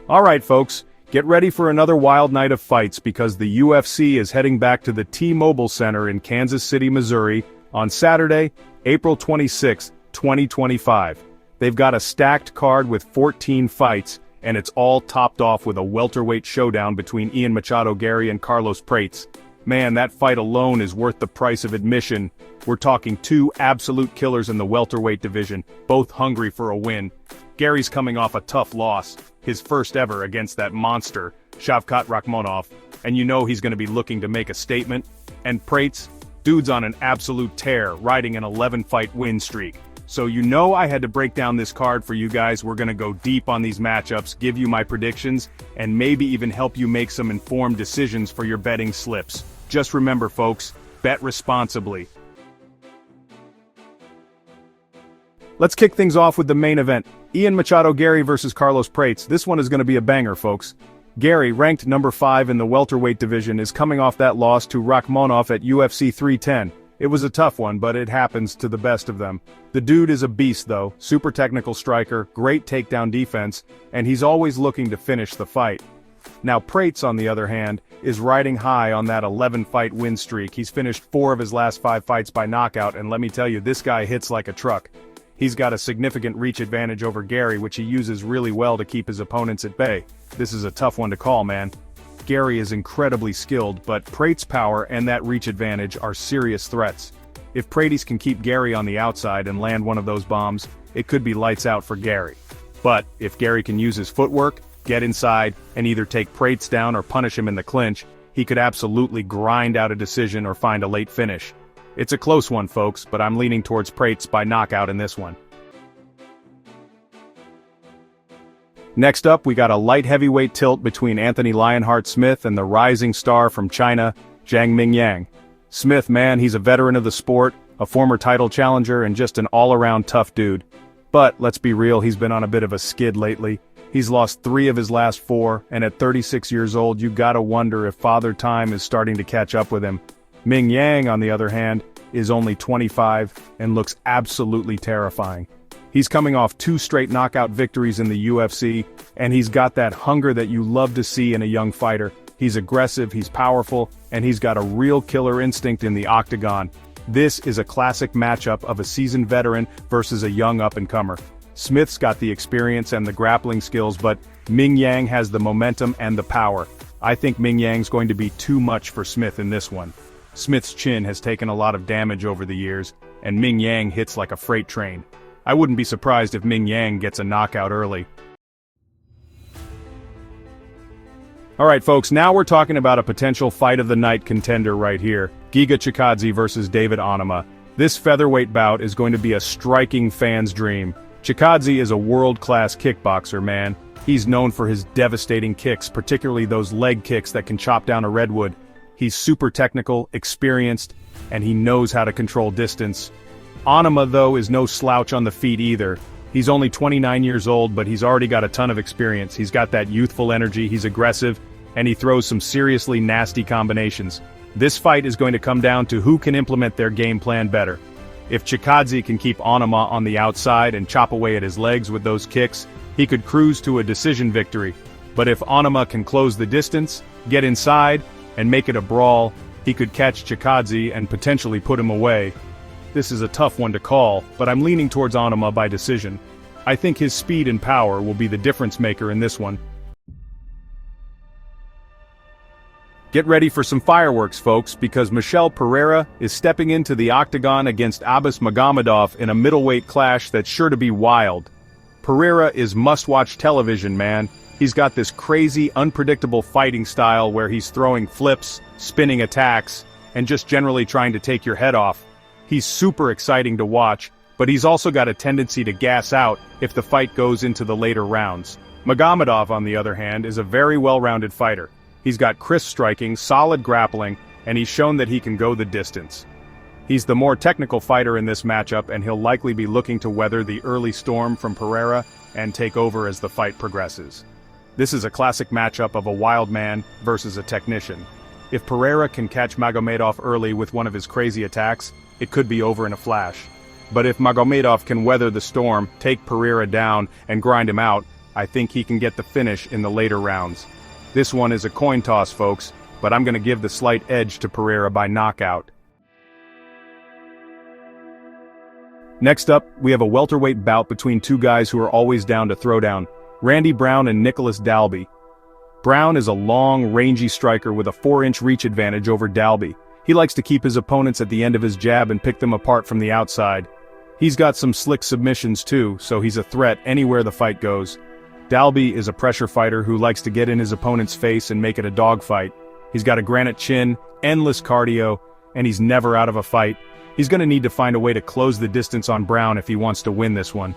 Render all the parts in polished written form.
Alright folks, get ready for another wild night of fights because the UFC is heading back to the T-Mobile Center in Kansas City, Missouri, on Saturday, April 26, 2025. They've got a stacked card with 14 fights, and it's all topped off with a welterweight showdown between Machado, Garry and Carlos Prates. Man, that fight alone is worth the price of admission. We're talking two absolute killers in the welterweight division, both hungry for a win. Garry's coming off a tough loss, his first ever against that monster, Shavkat Rakhmonov, and you know he's going to be looking to make a statement. And Prates, dude's on an absolute tear, riding an 11-fight win streak. So you know I had to break down this card for you guys. We're going to go deep on these matchups, give you my predictions, and maybe even help you make some informed decisions for your betting slips. Just remember folks, bet responsibly. Let's kick things off with the main event. Machado Garry versus Carlos Prates. This one is going to be a banger, folks. Garry, ranked number 5 in the welterweight division, is coming off that loss to Rakhmonov at UFC 310. It was a tough one, but it happens to the best of them. The dude is a beast though, super technical striker, great takedown defense, and he's always looking to finish the fight. Now Prates, on the other hand, is riding high on that 11-fight win streak. He's finished 4 of his last 5 fights by knockout, and let me tell you, this guy hits like a truck. He's got a significant reach advantage over Garry, which he uses really well to keep his opponents at bay. This is a tough one to call, man. Garry is incredibly skilled, but Prates' power and that reach advantage are serious threats. If Prates can keep Garry on the outside and land one of those bombs, it could be lights out for Garry. But if Garry can use his footwork, get inside, and either take Prates down or punish him in the clinch, he could absolutely grind out a decision or find a late finish. It's a close one, folks, but I'm leaning towards Prates by knockout in this one. Next up, we got a light heavyweight tilt between Anthony Lionheart Smith and the rising star from China, Zhang Mingyang. Smith, man, he's a veteran of the sport, a former title challenger, and just an all-around tough dude. But, let's be real, he's been on a bit of a skid lately. He's lost 3 of his last 4, and at 36 years old, you gotta wonder if Father Time is starting to catch up with him. Mingyang, on the other hand, is only 25, and looks absolutely terrifying. He's coming off 2 straight knockout victories in the UFC, and he's got that hunger that you love to see in a young fighter. He's aggressive, he's powerful, and he's got a real killer instinct in the octagon. This is a classic matchup of a seasoned veteran versus a young up-and-comer. Smith's got the experience and the grappling skills, but Mingyang has the momentum and the power. I think Mingyang's going to be too much for Smith in this one. Smith's chin has taken a lot of damage over the years, and Mingyang hits like a freight train. I wouldn't be surprised if Mingyang gets a knockout early. Alright folks, now we're talking about a potential fight of the night contender right here. Giga Chikadze versus David Onama. This featherweight bout is going to be a striking fan's dream. Chikadze is a world-class kickboxer, man. He's known for his devastating kicks, particularly those leg kicks that can chop down a redwood. He's super technical, experienced, and he knows how to control distance. Onama, though, is no slouch on the feet either. He's only 29 years old, but he's already got a ton of experience. He's got that youthful energy, he's aggressive, and he throws some seriously nasty combinations. This fight is going to come down to who can implement their game plan better. If Chikadze can keep Onama on the outside and chop away at his legs with those kicks, he could cruise to a decision victory. But if Onama can close the distance, get inside, and make it a brawl, he could catch Chikadze and potentially put him away. This is a tough one to call, but I'm leaning towards Onama by decision. I think his speed and power will be the difference maker in this one. Get ready for some fireworks, folks, because Pereira is stepping into the octagon against Abus Magomedov in a middleweight clash that's sure to be wild. Pereira is must-watch television, man. He's got this crazy, unpredictable fighting style where he's throwing flips, spinning attacks, and just generally trying to take your head off. He's super exciting to watch, but he's also got a tendency to gas out if the fight goes into the later rounds. Magomedov, on the other hand, is a very well-rounded fighter. He's got crisp striking, solid grappling, and he's shown that he can go the distance. He's the more technical fighter in this matchup, and he'll likely be looking to weather the early storm from Pereira and take over as the fight progresses. This is a classic matchup of a wild man versus a technician. If Pereira can catch Magomedov early with one of his crazy attacks, it could be over in a flash. But if Magomedov can weather the storm, take Pereira down, and grind him out, I think he can get the finish in the later rounds. This one is a coin toss, folks, but I'm gonna give the slight edge to Pereira by knockout. Next up, we have a welterweight bout between two guys who are always down to throw down, Randy Brown and Nicholas Dalby. Brown is a long, rangy striker with a 4-inch reach advantage over Dalby. He likes to keep his opponents at the end of his jab and pick them apart from the outside. He's got some slick submissions too, so he's a threat anywhere the fight goes. Dalby is a pressure fighter who likes to get in his opponent's face and make it a dogfight. He's got a granite chin, endless cardio, and he's never out of a fight. He's gonna need to find a way to close the distance on Brown if he wants to win this one.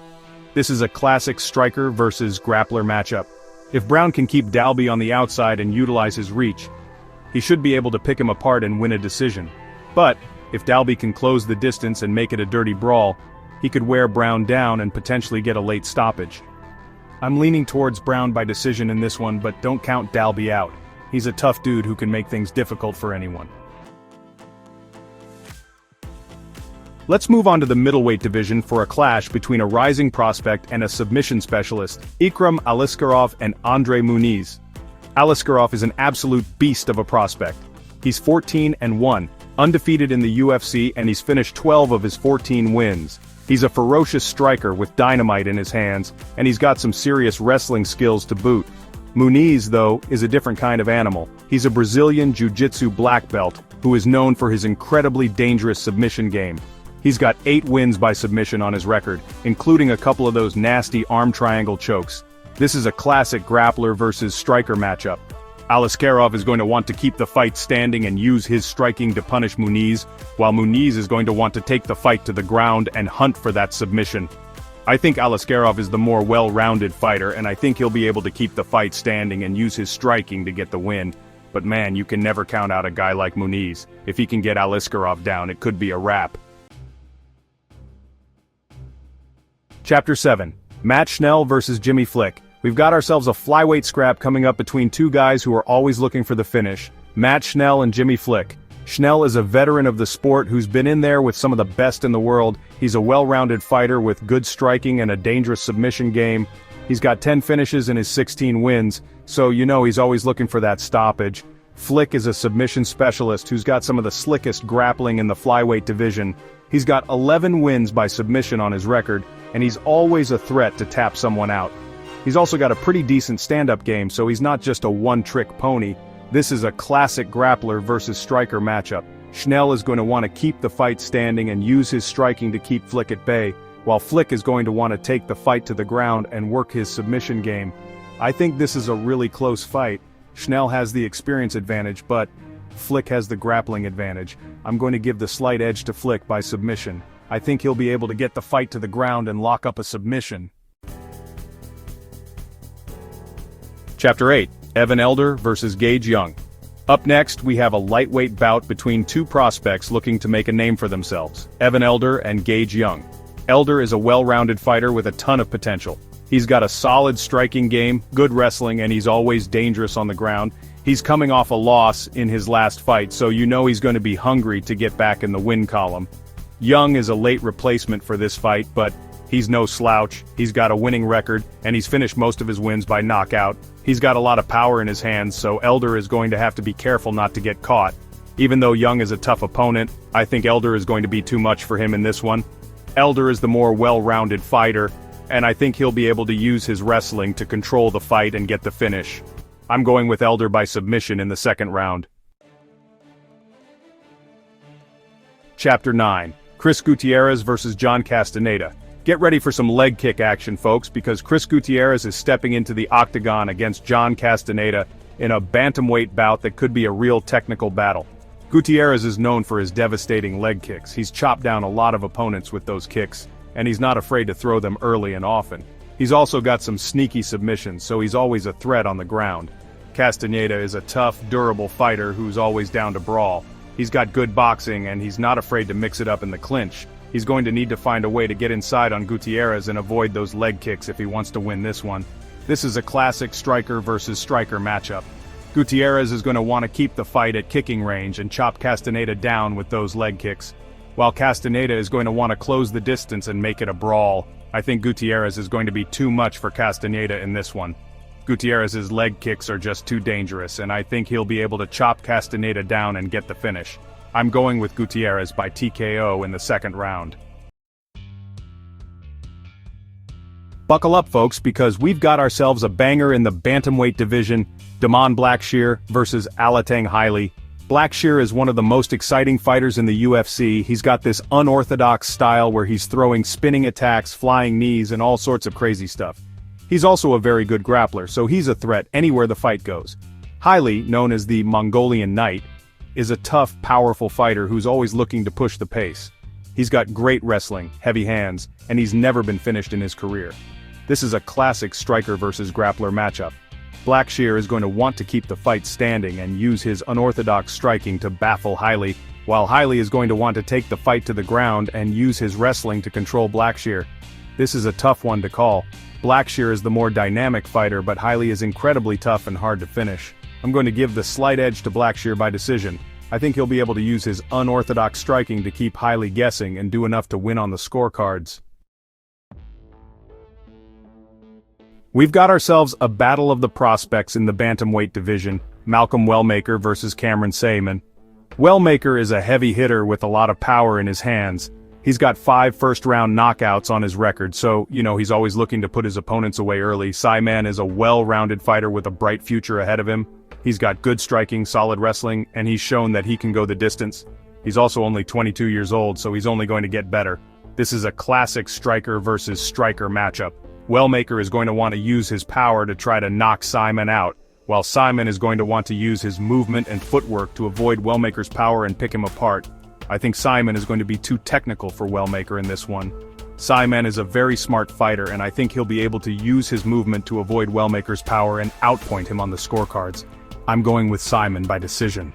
This is a classic striker versus grappler matchup. If Brown can keep Dalby on the outside and utilize his reach, he should be able to pick him apart and win a decision. But, if Dalby can close the distance and make it a dirty brawl, he could wear Brown down and potentially get a late stoppage. I'm leaning towards Brown by decision in this one, but don't count Dalby out. He's a tough dude who can make things difficult for anyone. Let's move on to the middleweight division for a clash between a rising prospect and a submission specialist, Ikram Aliskerov and Andre Muniz. Aliskerov is an absolute beast of a prospect. He's 14-1, undefeated in the UFC, and he's finished 12 of his 14 wins. He's a ferocious striker with dynamite in his hands, and he's got some serious wrestling skills to boot. Muniz, though, is a different kind of animal. He's a Brazilian Jiu-Jitsu black belt, who is known for his incredibly dangerous submission game. He's got 8 wins by submission on his record, including a couple of those nasty arm triangle chokes. This is a classic grappler versus striker matchup. Aliskerov is going to want to keep the fight standing and use his striking to punish Muniz, while Muniz is going to want to take the fight to the ground and hunt for that submission. I think Aliskerov is the more well-rounded fighter, and I think he'll be able to keep the fight standing and use his striking to get the win. But man, you can never count out a guy like Muniz. If he can get Aliskerov down, it could be a wrap. Chapter 7. Matt Schnell versus Jimmy Flick. We've got ourselves a flyweight scrap coming up between two guys who are always looking for the finish, Matt Schnell and Jimmy Flick. Schnell is a veteran of the sport who's been in there with some of the best in the world. He's a well-rounded fighter with good striking and a dangerous submission game. He's got 10 finishes in his 16 wins, so you know he's always looking for that stoppage. Flick is a submission specialist who's got some of the slickest grappling in the flyweight division. He's got 11 wins by submission on his record, and he's always a threat to tap someone out. He's also got a pretty decent stand-up game, so he's not just a one-trick pony. This is a classic grappler versus striker matchup. Schnell is going to want to keep the fight standing and use his striking to keep Flick at bay, while Flick is going to want to take the fight to the ground and work his submission game. I think this is a really close fight. Schnell has the experience advantage, but Flick has the grappling advantage. I'm going to give the slight edge to Flick by submission. I think he'll be able to get the fight to the ground and lock up a submission. Chapter 8. Evan Elder versus Gage Young. Up next, we have a lightweight bout between two prospects looking to make a name for themselves, Evan Elder and Gage Young. Elder is a well-rounded fighter with a ton of potential. He's got a solid striking game, good wrestling, and he's always dangerous on the ground. He's coming off a loss in his last fight, so you know he's going to be hungry to get back in the win column. Young is a late replacement for this fight, but he's no slouch. He's got a winning record, and he's finished most of his wins by knockout. He's got a lot of power in his hands, so Elder is going to have to be careful not to get caught. Even though Young is a tough opponent, I think Elder is going to be too much for him in this one. Elder is the more well-rounded fighter, and I think he'll be able to use his wrestling to control the fight and get the finish. I'm going with Elder by submission in the second round. Chapter 9. Chris Gutierrez versus John Castaneda. Get ready for some leg kick action, folks, because Chris Gutierrez is stepping into the octagon against John Castaneda in a bantamweight bout that could be a real technical battle. Gutierrez is known for his devastating leg kicks. He's chopped down a lot of opponents with those kicks, and he's not afraid to throw them early and often. He's also got some sneaky submissions, so he's always a threat on the ground. Castaneda is a tough, durable fighter who's always down to brawl. He's got good boxing, and he's not afraid to mix it up in the clinch. He's going to need to find a way to get inside on Gutierrez and avoid those leg kicks if he wants to win this one. This is a classic striker versus striker matchup. Gutierrez is going to want to keep the fight at kicking range and chop Castaneda down with those leg kicks, while Castaneda is going to want to close the distance and make it a brawl. I think Gutierrez is going to be too much for Castaneda in this one. Gutierrez's leg kicks are just too dangerous, and I think he'll be able to chop Castaneda down and get the finish. I'm going with Gutierrez by TKO in the second round. Buckle up, folks, because we've got ourselves a banger in the bantamweight division, Damon Blackshear versus Alateng Haile. Blackshear is one of the most exciting fighters in the UFC. He's got this unorthodox style where he's throwing spinning attacks, flying knees, and all sorts of crazy stuff. He's also a very good grappler, so he's a threat anywhere the fight goes. Haile, known as the Mongolian Knight, is a tough, powerful fighter who's always looking to push the pace. He's got great wrestling, heavy hands, and he's never been finished in his career. This is a classic striker versus grappler matchup. Blackshear is going to want to keep the fight standing and use his unorthodox striking to baffle Haile, while Haile is going to want to take the fight to the ground and use his wrestling to control Blackshear. This is a tough one to call. Blackshear is the more dynamic fighter, but Haile is incredibly tough and hard to finish. I'm going to give the slight edge to Blackshear by decision. I think he'll be able to use his unorthodox striking to keep Haile guessing and do enough to win on the scorecards. We've got ourselves a battle of the prospects in the bantamweight division, Malcolm Wellmaker versus Cameron Saaiman. Wellmaker is a heavy hitter with a lot of power in his hands. He's got 5 first-round knockouts on his record, so, he's always looking to put his opponents away early. Saaiman is a well-rounded fighter with a bright future ahead of him. He's got good striking, solid wrestling, and he's shown that he can go the distance. He's also only 22 years old, so he's only going to get better. This is a classic striker versus striker matchup. Wellmaker is going to want to use his power to try to knock Saaiman out, while Saaiman is going to want to use his movement and footwork to avoid Wellmaker's power and pick him apart. I think Saaiman is going to be too technical for Wellmaker in this one. Saaiman is a very smart fighter, and I think he'll be able to use his movement to avoid Wellmaker's power and outpoint him on the scorecards. I'm going with Saaiman by decision.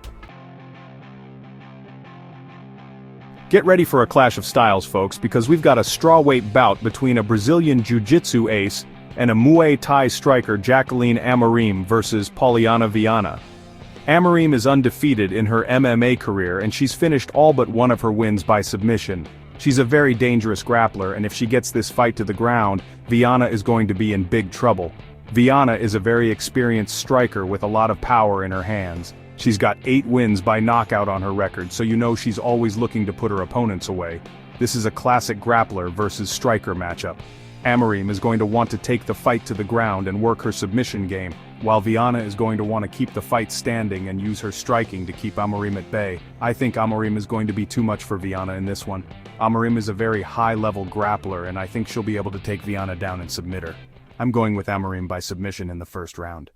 Get ready for a clash of styles, folks, because we've got a strawweight bout between a Brazilian Jiu-Jitsu ace and a Muay Thai striker Jacqueline Amorim versus Poliana Viana. Amorim is undefeated in her MMA career, and she's finished all but one of her wins by submission. She's a very dangerous grappler, and if she gets this fight to the ground, Viana is going to be in big trouble. Viana is a very experienced striker with a lot of power in her hands. She's got 8 wins by knockout on her record, so she's always looking to put her opponents away. This is a classic grappler versus striker matchup. Amorim is going to want to take the fight to the ground and work her submission game, while Viana is going to want to keep the fight standing and use her striking to keep Amorim at bay. I think Amorim is going to be too much for Viana in this one. Amorim is a very high-level grappler, and I think she'll be able to take Viana down and submit her. I'm going with Amorim by submission in the first round.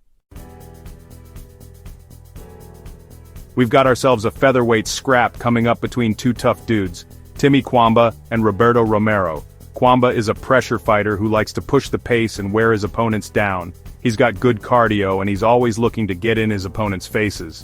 We've got ourselves a featherweight scrap coming up between 2 tough dudes, Timmy Kwamba and Roberto Romero. Kwamba is a pressure fighter who likes to push the pace and wear his opponents down. He's got good cardio and he's always looking to get in his opponents' faces.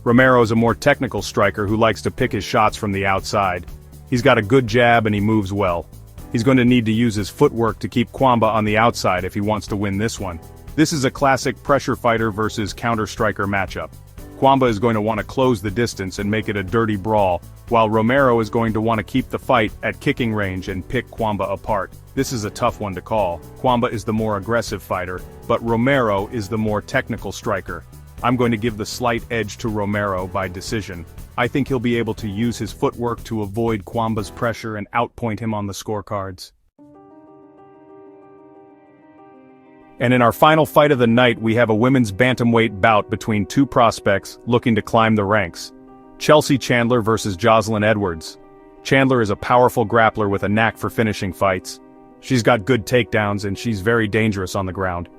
Romero is a more technical striker who likes to pick his shots from the outside. He's got a good jab and he moves well. He's going to need to use his footwork to keep Kwamba on the outside if he wants to win this one. This is a classic pressure fighter versus counter-striker matchup. Kwamba is going to want to close the distance and make it a dirty brawl, while Romero is going to want to keep the fight at kicking range and pick Kwamba apart. This is a tough one to call. Kwamba is the more aggressive fighter, but Romero is the more technical striker. I'm going to give the slight edge to Romero by decision. I think he'll be able to use his footwork to avoid Kwamba's pressure and outpoint him on the scorecards. And in our final fight of the night, we have a women's bantamweight bout between 2 prospects looking to climb the ranks. Chelsea Chandler versus Jocelyn Edwards. Chandler is a powerful grappler with a knack for finishing fights. She's got good takedowns and she's very dangerous on the ground.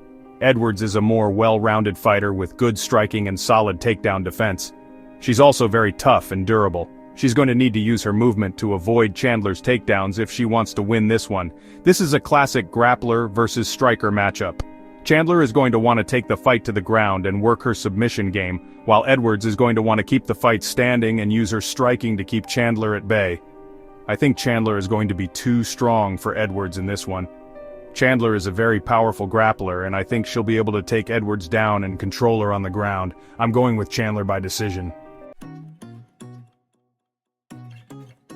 Edwards is a more well-rounded fighter with good striking and solid takedown defense. She's also very tough and durable. She's going to need to use her movement to avoid Chandler's takedowns if she wants to win this one. This is a classic grappler versus striker matchup. Chandler is going to want to take the fight to the ground and work her submission game, while Edwards is going to want to keep the fight standing and use her striking to keep Chandler at bay. I think Chandler is going to be too strong for Edwards in this one. Chandler is a very powerful grappler, and I think she'll be able to take Edwards down and control her on the ground. I'm going with Chandler by decision.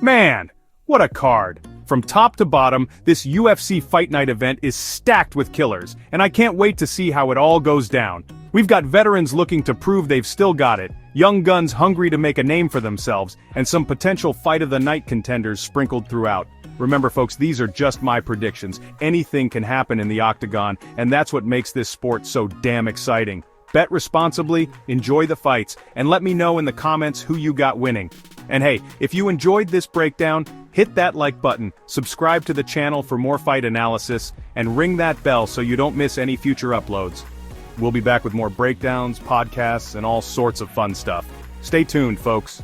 Man, what a card! From top to bottom, this UFC Fight Night event is stacked with killers, and I can't wait to see how it all goes down. We've got veterans looking to prove they've still got it, young guns hungry to make a name for themselves, and some potential fight of the night contenders sprinkled throughout. Remember folks, these are just my predictions. Anything can happen in the octagon, and that's what makes this sport so damn exciting. Bet responsibly, enjoy the fights, and let me know in the comments who you got winning. And hey, if you enjoyed this breakdown, hit that like button, subscribe to the channel for more fight analysis, and ring that bell so you don't miss any future uploads. We'll be back with more breakdowns, podcasts, and all sorts of fun stuff. Stay tuned, folks.